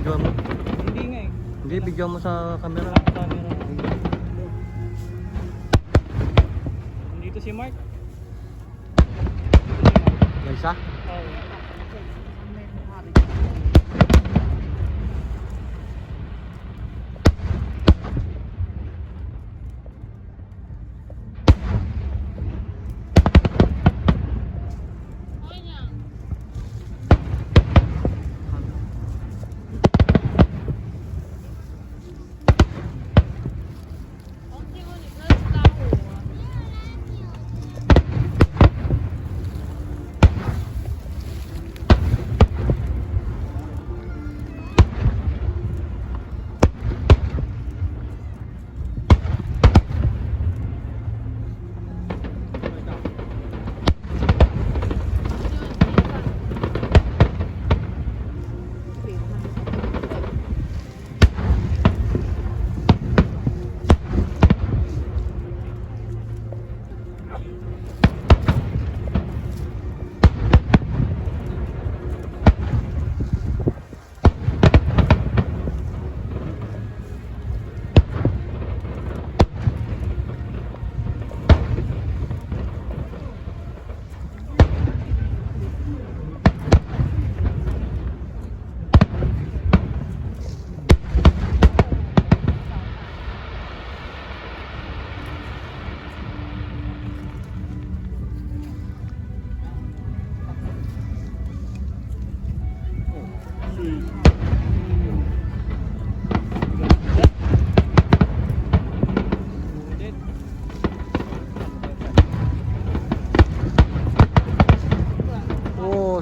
Video mo. Hindi nga eh. Hindi, bigyan mo sa camera. Camera. Dito si Mark. Yung isa? Oo.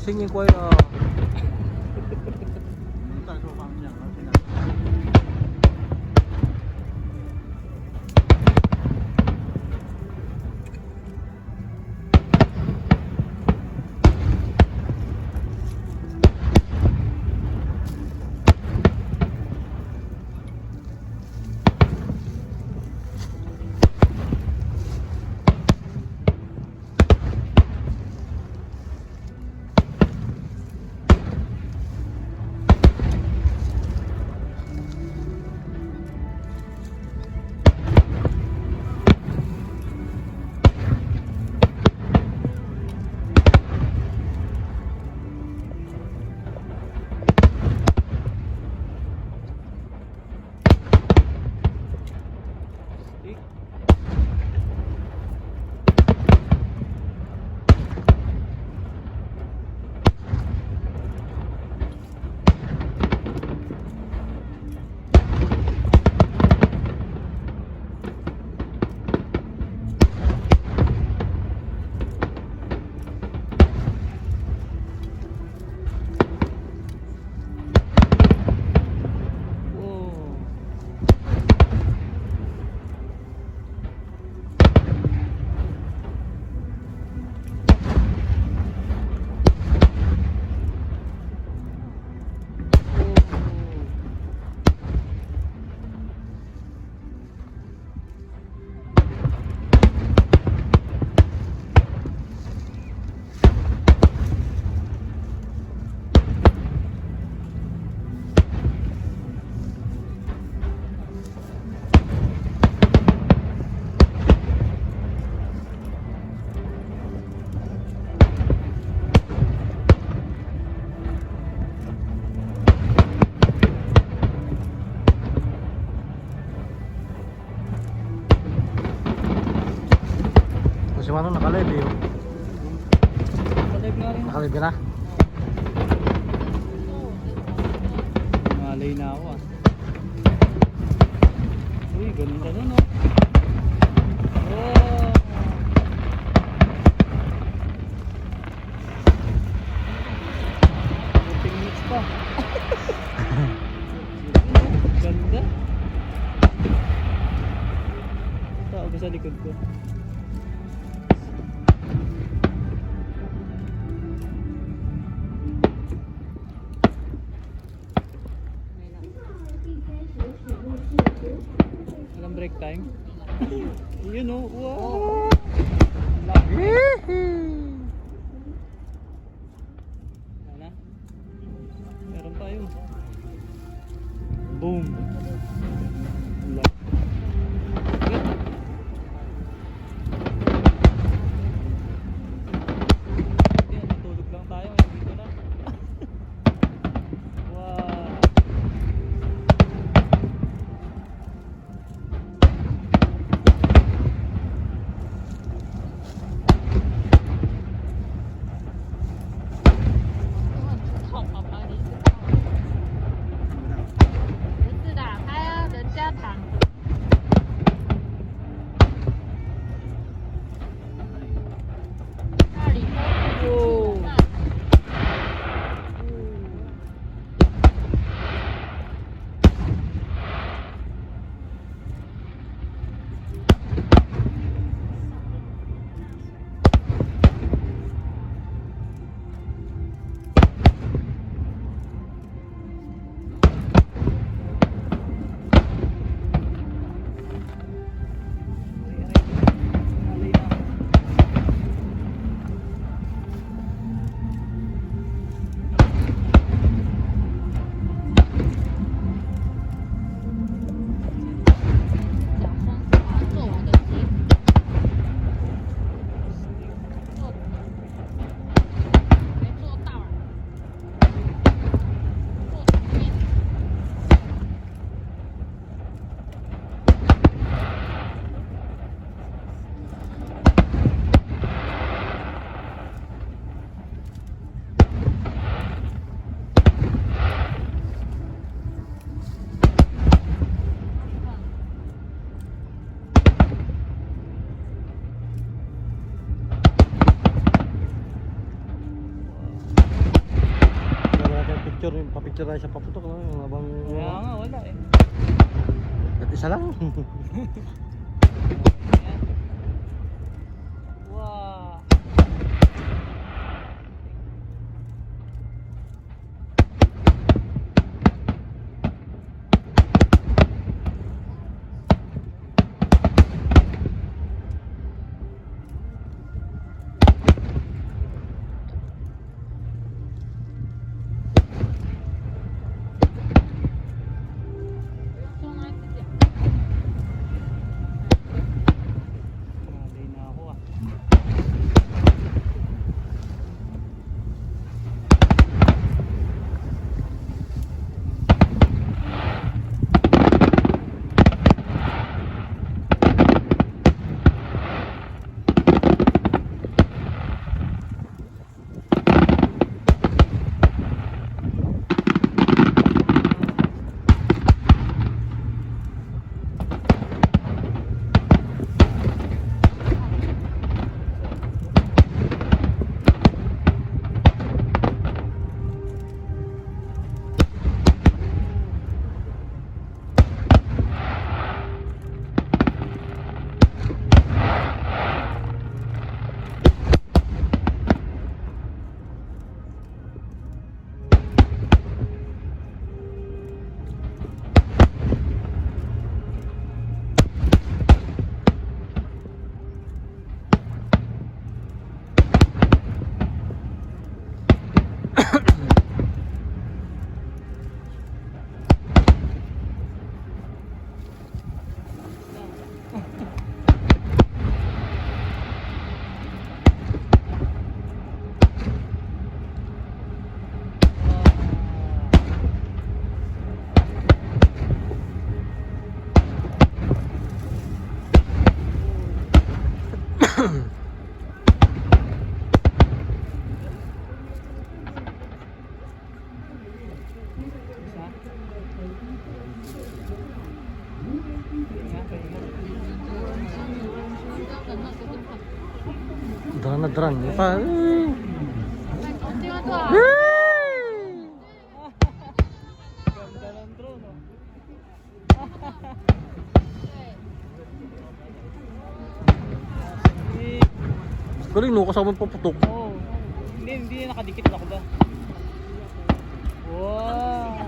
Singing choir. Si Manong nakalive eh. Nakalive na rin. Nakalive ka na? Malay na ako ah. Uy, ganun ka nun oh. Oh. 14 minutes pa. Ganda. Tao ba sa likod ko? Walang break time. Yun o. Wow! Wala na. Meron pa yun. Boom. Wala. Yan, natulog lang tayo. Dito lang. Wow. Pa-picture na siya paputok no? Yung habang Kaya nga, wala eh. at isa lang. Ayan. Wow. Malay na ako ah. Dran na dran. Yung pa. Ganda ng drone oh. Galing no, kasama paputok. Oh. Hindi nakadikit ako ba? Wow.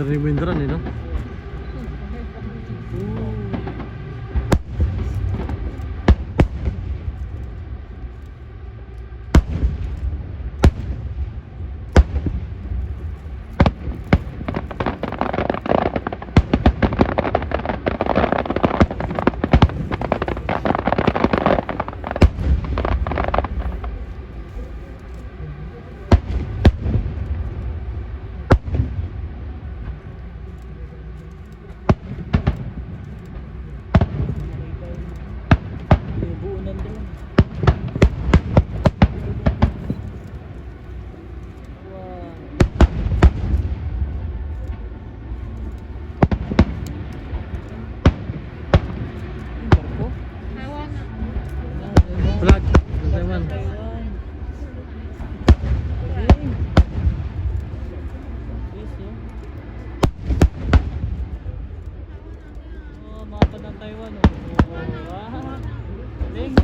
narinig mo yung drone eh, no? Buo ng drone. Wow. Yung barko? Taiwan. Flag. Taiwan. Taiwan. Galing. Yes, oh. Oh, mapa ng Taiwan, oh. Oh, ah. Galing.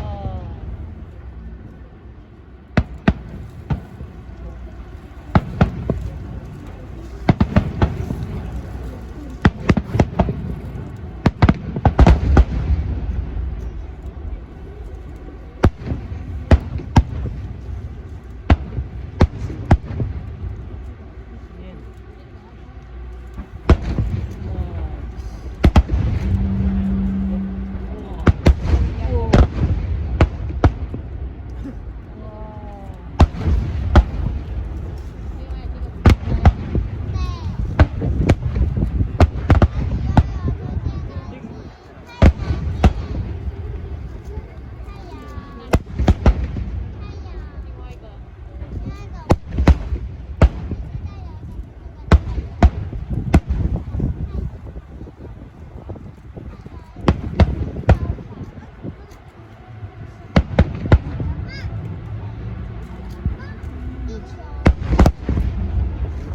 Wow. Yan. Wow.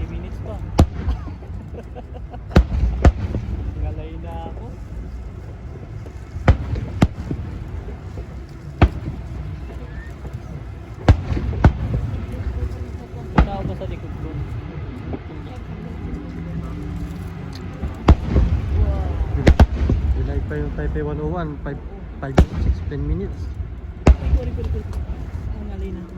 Minutes pa. Ngalay na ako. Punta ako ba sa likod ko? Wow. Delay pa yung Taipei 101. 10 minutes. Ay, ang ngalay na ako.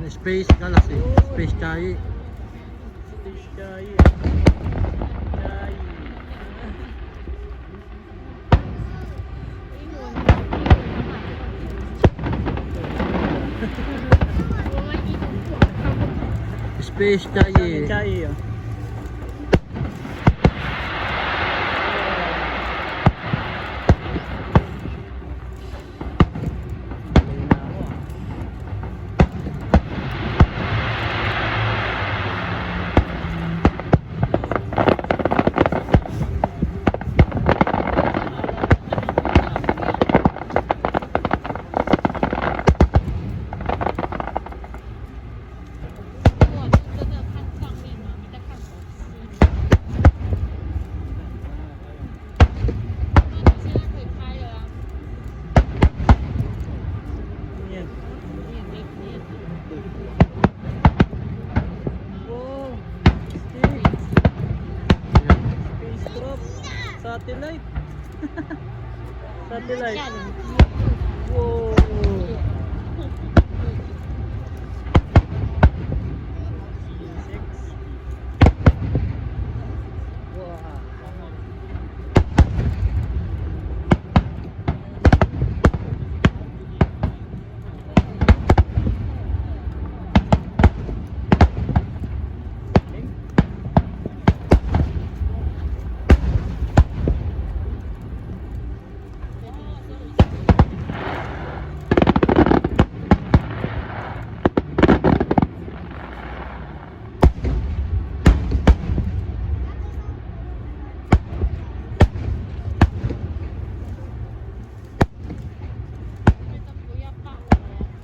Ayun, Space Galaxy. Space Chai. Space Chai. Chai. Space Chai. Chai. Satellite. Satellite. Whoa.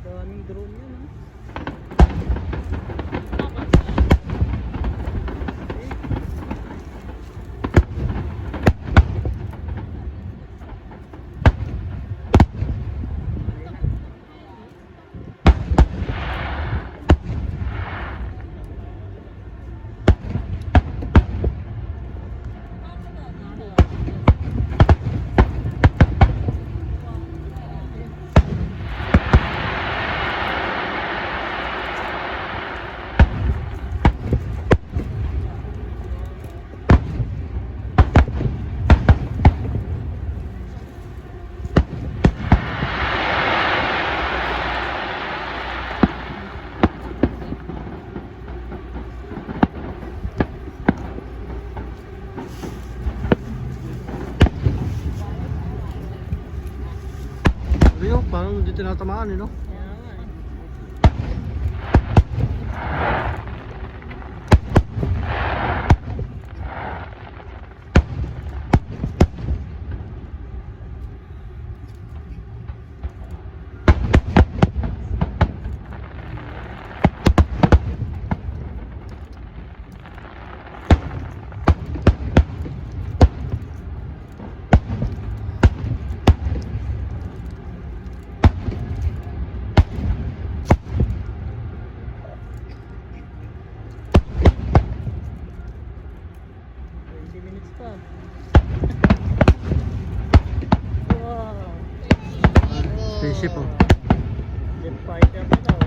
Daming drone yun, ha? Ayun, parang hindi tinatamaan, eh, no? Kaya nga, eh. Minutes pa. Wow. Spaceship, oh. Jet fighter na daw.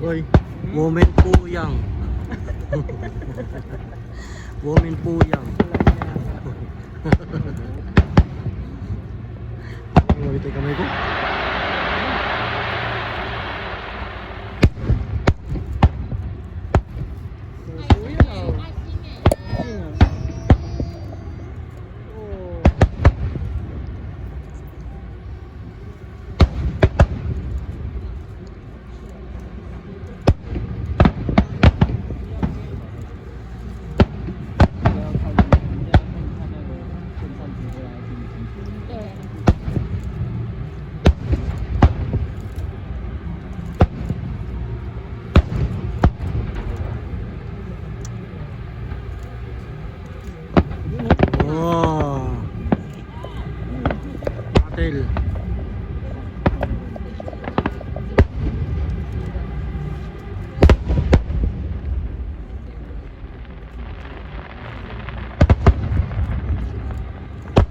Oy, woman po yang. Woman po yang. Ngawit ay kamay ko. Oh. Hotel.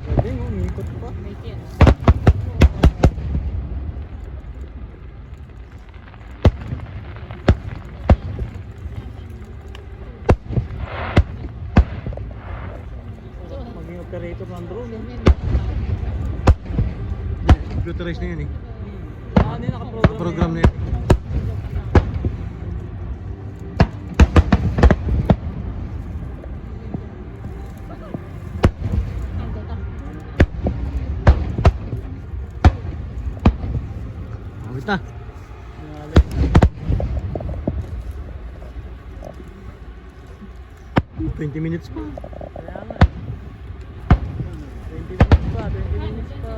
Galing, umikot pa. Maging operator ng drone. Computerized na yan eh. Ano yung nakaprogram? Program na yan. Wait na. 20 minutes pa. Kaya nga. 20 minutes pa, 20 minutes pa.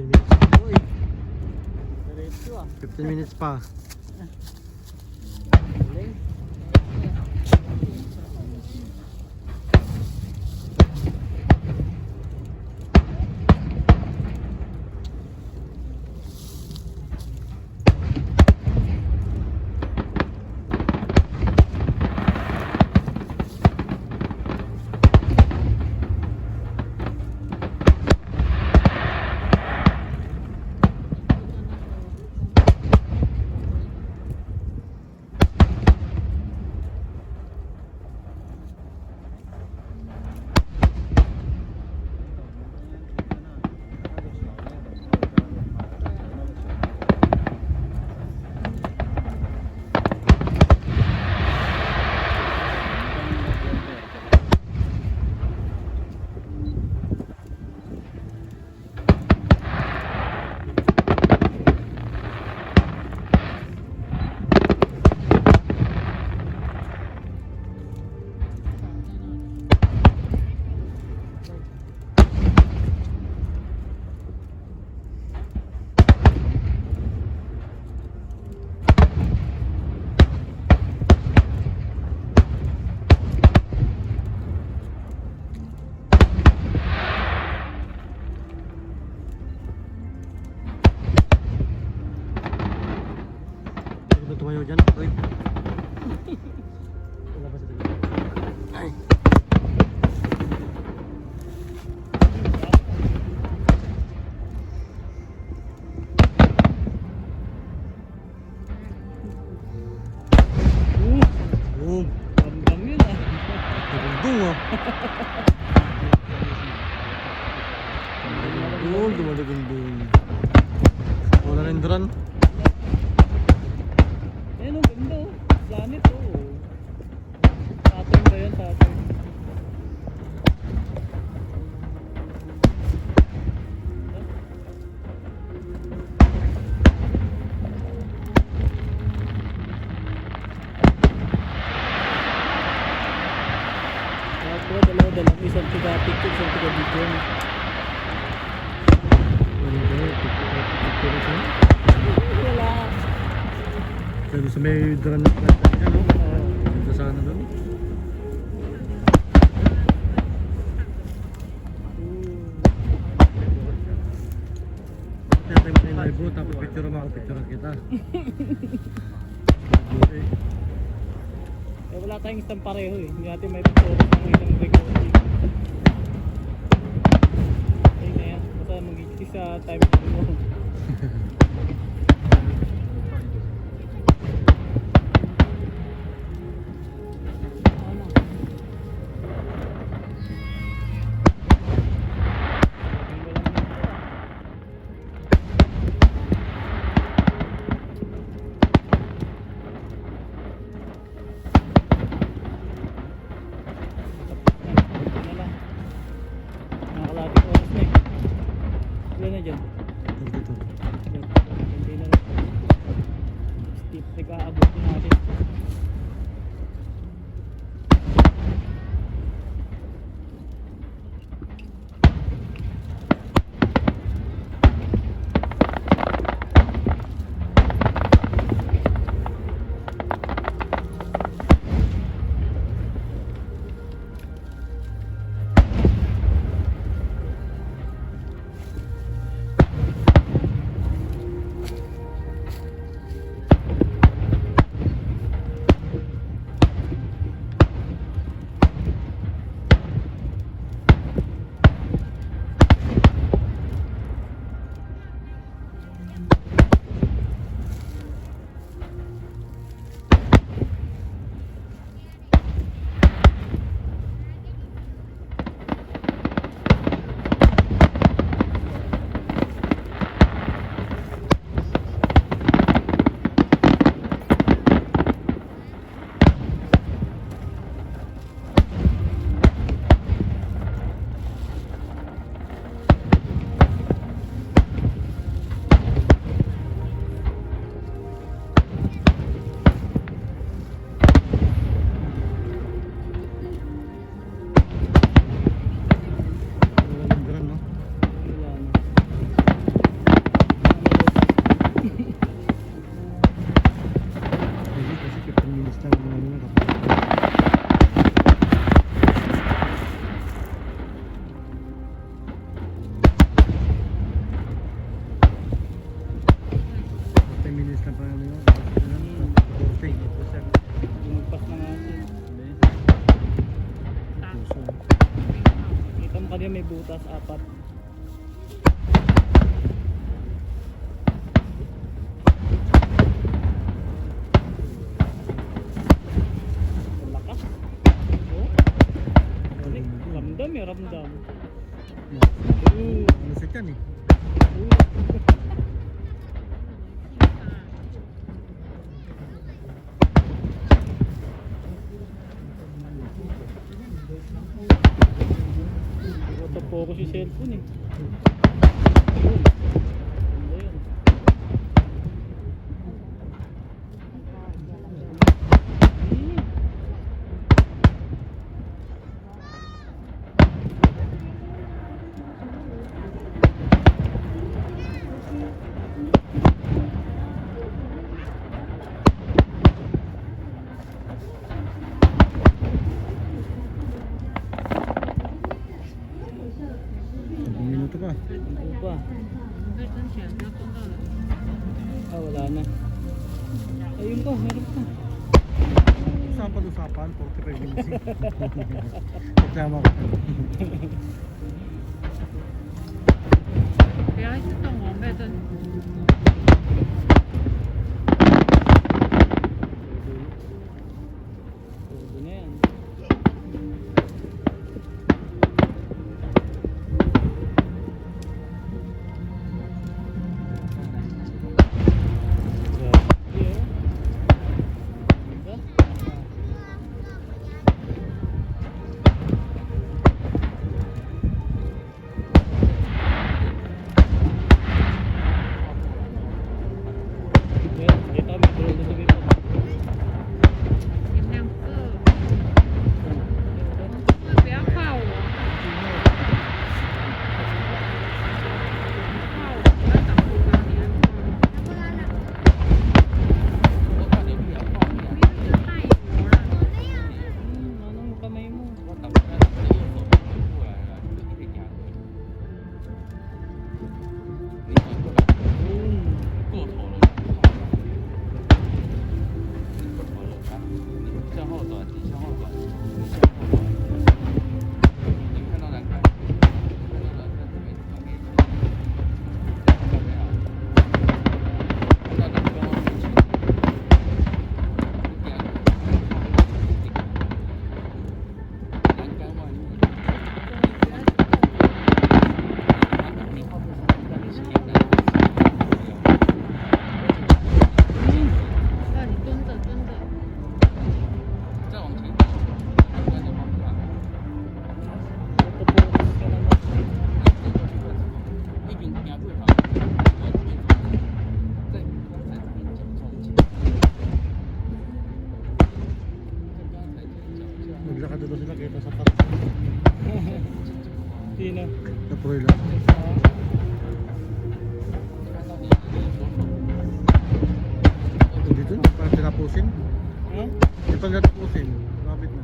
15 minutes pa. Uy, Diretso ah. 15 minutes pa. Galing. Huwag na tumayo dyan. Uy. Wala ba sa dito? Ay. Boom. Ramdam yun ah. Dumundung oh. Dumundung, dumadagundung. Wala rin dran. Ayan oh, ganda oh. Planet oh. Saturn ba yun? Saturn. Tapos dalawa-dalang isang tiga picture, isang tiga video. Wala. Sabi sa may dran na plant niya, no? Ganda sana doon. Kaya tayo mo na yung live bro, tapos picture mo ako, picture kita. Okay. Eh, wala tayong isang pareho eh. Hindi natin may picture ng isang recording. Ayun na yan. Basta mag-i sa time mo. Nakakalating oras na eh. Ilan na dyan? Dito. Hindi na lang. Steep, nag-aabot na natin. Kita mo kanina may butas, 4. Lakas. Oh. Ramdam eh, ramdam. Nasik yan eh. Focus yung cellphone eh. Ayun. Minuto pa. Ano ba? Wala na. Ayun pa, meron pa. Usapan, 45 minutes. Kasama ko. Kaya ito mo, meron. Pwede na yan. Naglakad doon sila kita sa park. Sino? Napuloy lang. Dito, parang tinapusin. Ha? Ito nga tapusin. Lapit na.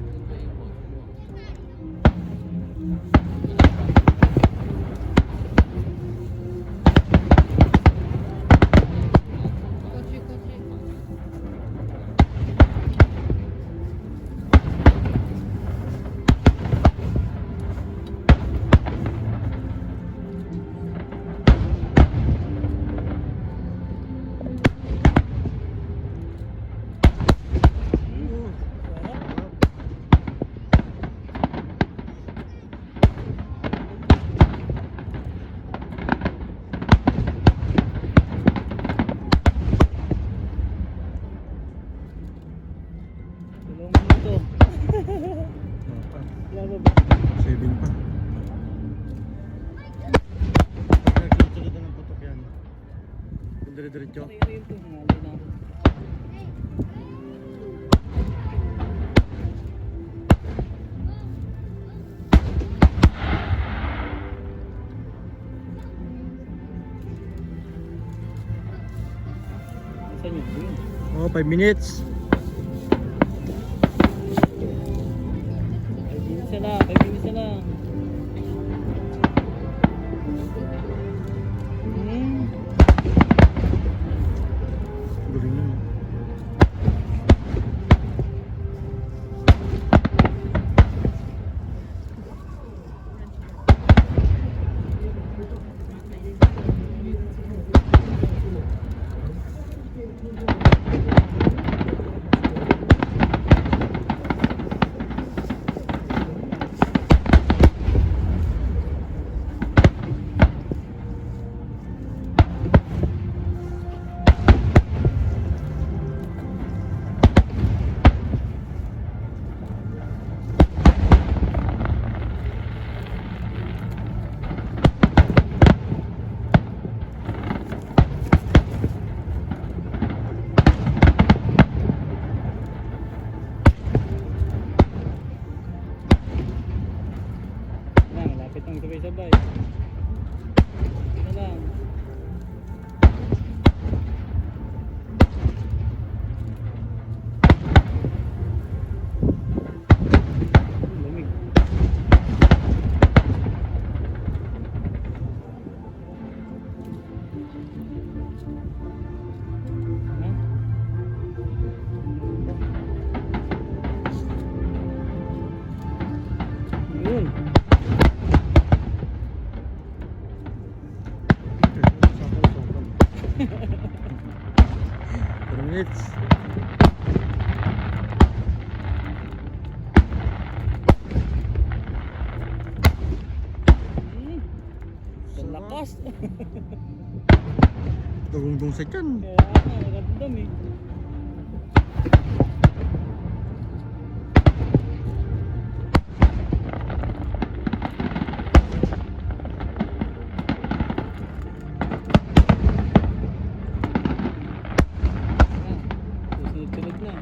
Kotse. Wala ba? 7 pa. Pagka sunod na ng putok yan. Kung dire-diretso. Ayun po, nalay na. Saan yun? Oh, 5 minutes. 5 minutes na lang. Galing yun. Kapit ang sabay-sabay. Ito lang. Lamig. Ha? Yun. Sakal. 3 minutes. Ang lakas. Dugong-dung sa tiyan. Kaya nga, nagandam eh. Sunod-sunod na.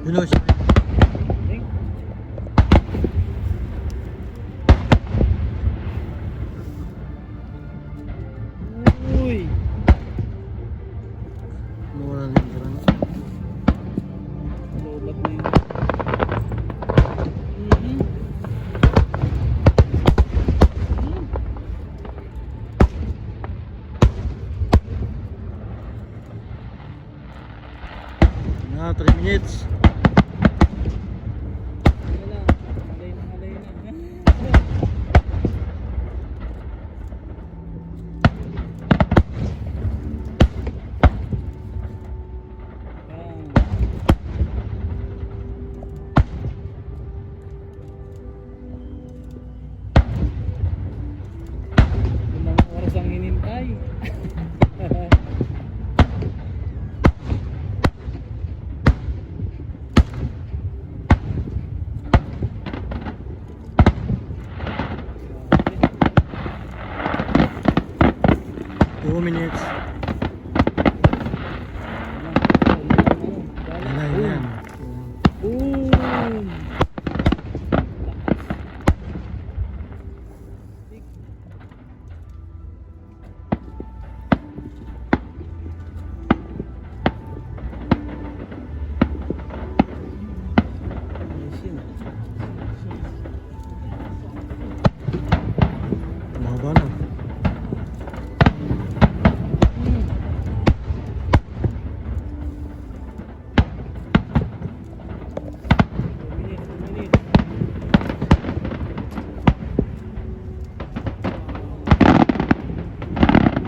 You know siya. Ding. Uy! Nawala na yung garang. Lobat na yun. Mhm. Na 3 minutes. Wala. Halay na, halay na. Limang oras ang hinintay. Two minutes. Yan, yan. Boom! Mahaba na.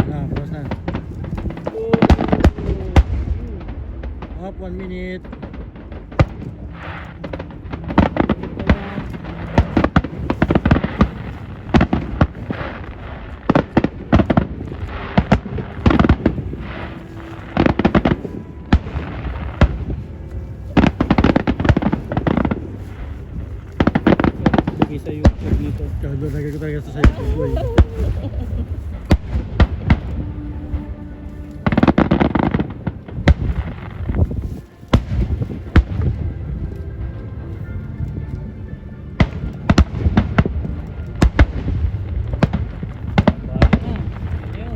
Na, pause na. Up 1 minute. Lagi sa YouTube nito. Kaya lagay ko talaga sa YouTube eh. Bali na. Ayun.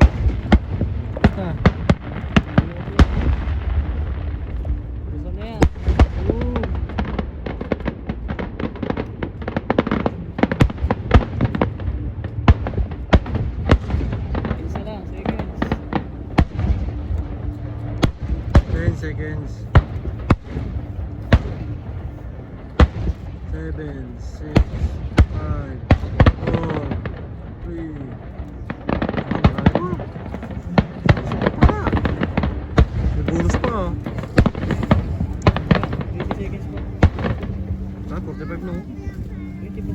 Basta. Gusto na yan. Boom! Isa lang, seconds. 10 seconds. 7, 6, 5, 4, 3. May bonus pa ah. 20 seconds pa. Ah, 45 no? 20 pa.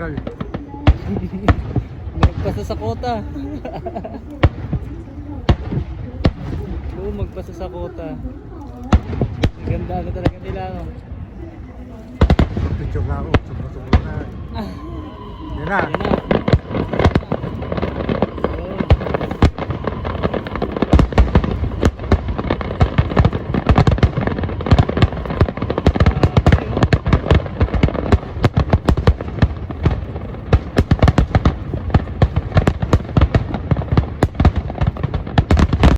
tagal. Magpasa sa kota. Oo, magpasa sa kota. Ganda na talaga nila, no? Picture na ako. Sobra-sobra na. Yan na. Yan na.